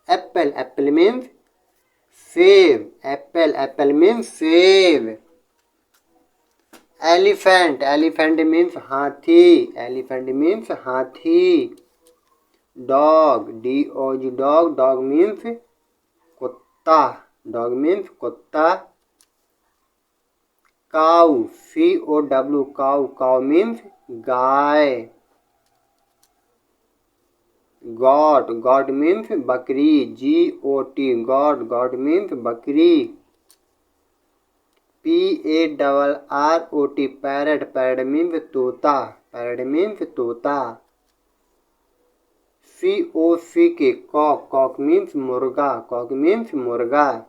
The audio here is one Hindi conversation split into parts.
एप्पल, एप्पल मीन्स सेब, एप्पल मीन्स सेब। एलिफेंट, एलिफेंट मीन्स हाथी, एलिफेंट मीन्स हाथी। Dog, DOG dog, dog means कुत्ता, डॉग मीन्स कुत्ता। काऊ, COW काऊ, काऊ मीन्स गाय। गॉट, गॉट मीन्स बकरी, GOT गॉट, गॉट मीन्स बकरी। PARROT पैरट, पैरट मीन्स तोता, पैरट मीन्स तोता। COCK कॉक, कॉक मीन्स मुर्गा, कॉक मीन्स मुर्गा।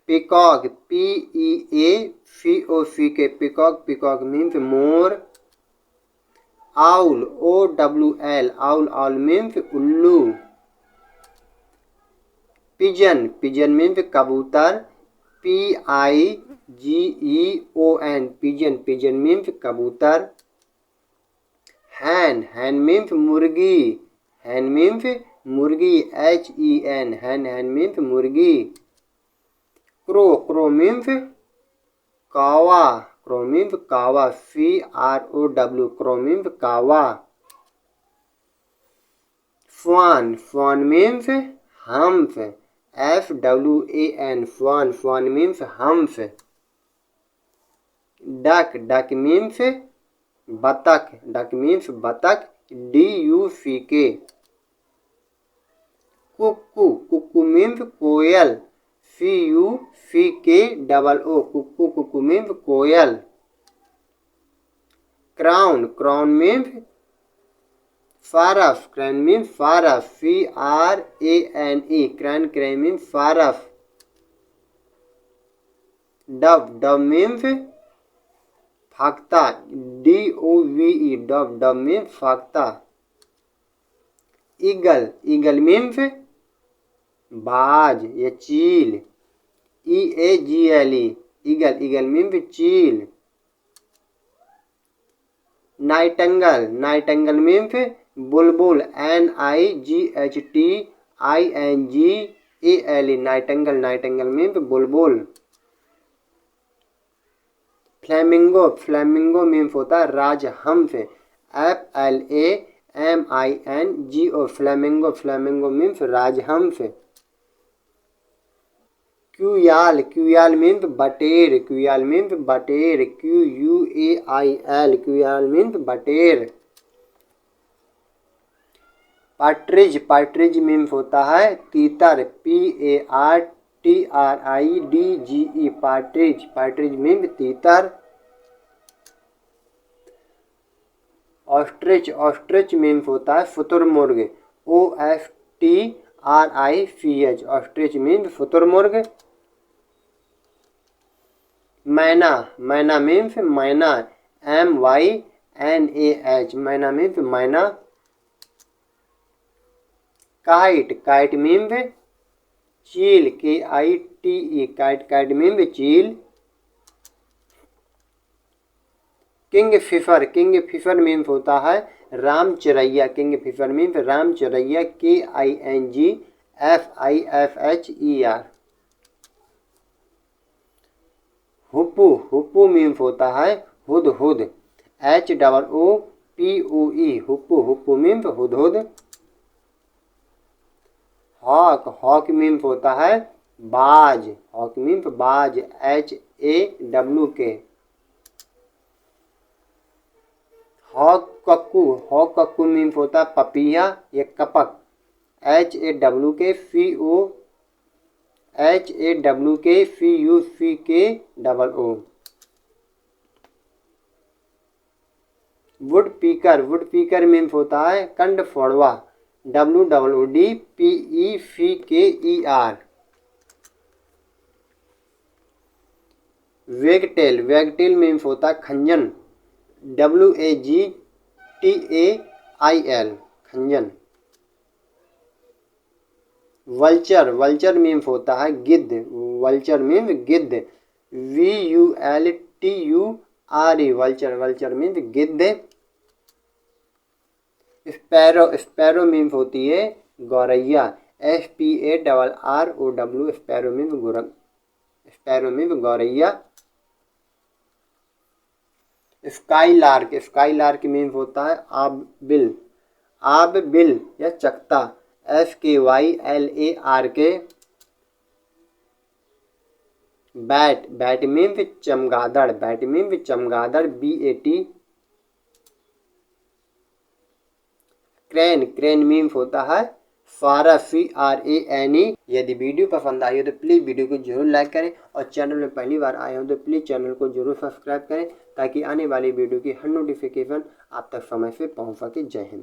Peacock, PEACOCK peacock, peacock means more. Owl, OWL owl, owl means उल्लू। पिजन, पिजन मीन्स कबूतर, PIGEON पिजन, पिजन मीन्स कबूतर। हैन, हैन मीन्स मुर्गी, हैन मीन्स मुर्गी, HEN हैन, हैन मीन्स मुर्गी। क्रो, क्रो मीन्स कावा, क्रो मीन्स कावा, CROW क्रो मीन्स कावा। स्वान, स्वान मीन्स हंस, SWAN स्वान, स्वान मीन्स हंस। डक, डक मीन्स बतख, डक मीन्स बतख, DUCK। कुक्कू, कुक्कू मीन्स कोयल, CUCKOO कुक्कू, कुक्कू मीन्स कोयल। क्राउन, क्राउन मीन्स फारस, क्राउन मीन्स फारस, CRANE क्राउन, क्राउन मीन्स फारस। Dove, dove means फाख्ता, DOVE dove, dove means फाख्ता। ईगल, ईगल मीन्स बाज या चील, EAGLE ईगल, ईगल मीन्स चील। नाइटिंगेल, नाइटिंगेल मीन्स बुलबुल, NIGHTINGALE नाइटिंगेल, नाइटिंगेल मीन्स बुलबुल। फ्लेमिंगो, फ्लेमिंगो मीन्स होता है राजहंस, FLAMINGO फ्लेमिंगो, फ्लेमिंगो मीन्स राजहंस। क्यूयाल, क्यूयाल मीन्स बटेर, क्यूयाल मीन्स बटेर, QUAIL क्यूयाल मीन्स बटेर। पार्ट्रिज, पार्ट्रिज मीन्स होता है तीतर, PARTRIDGE पार्ट्रिज, पार्ट्रिज मीन्स तीतर। ऑस्ट्रिच, ऑस्ट्रिच मीन्स होता है शुतुरमुर्ग, OSTRICH ऑस्ट्रिच मीन्स शुतुरमुर्ग। मैना, मैना मीन्स मैना, MYNAH मैना मीन्स मैना। काइट, काइट मीन्स चील, KITE काइट, काइट मीन्स चील। Kingfisher, kingfisher means होता है राम चिरैया, किंग फिशर मीन्स राम चिरैया, KINGFISHER। हुप्पू, हुप्पू मीन्स होता है हुद हुद, HOOPOE हुप्पू, हुप्पू मीन्स हुद हुद। हॉक, हॉक मीन्स होता है बाज, हॉक मीन्स बाज, HAWK। Hawk cuckoo, hawk cuckoo means होता है पपिया या कपक, HAWKCUCKOO। Woodpecker, woodpecker means होता है कंड फोड़वा, WOODPECKER। वेगटेल, वेगटेल मीन्स होता है खंजन, WAGTAIL खंजन। वल्चर, वल्चर मीन्स होता है गिद्ध, वल्चर मीन्स गिद्ध, VULTURE वल्चर, वल्चर मीन्स गिद्ध। स्पैरो, स्पैरो मीन्स होती है गौरैया, SPARROW, स्पैरो मीन्स गौरैया। स्काईलार्क, स्काईलार्क मीन्स होता है आबबिल, आबबिल या चकता, SKYLARK। बैट, बैट मीन्स चमगादड़, बैट मीन्स चमगादड़, BAT। क्रेन, क्रेन मीन्स होता है फारा, FRANE। यदि वीडियो पसंद आई हो तो प्लीज़ वीडियो को जरूर लाइक करें और चैनल में पहली बार आए हो तो प्लीज़ चैनल को जरूर सब्सक्राइब करें ताकि आने वाली वीडियो की हर नोटिफिकेशन आप तक समय से पहुंच सके। जय हिंद।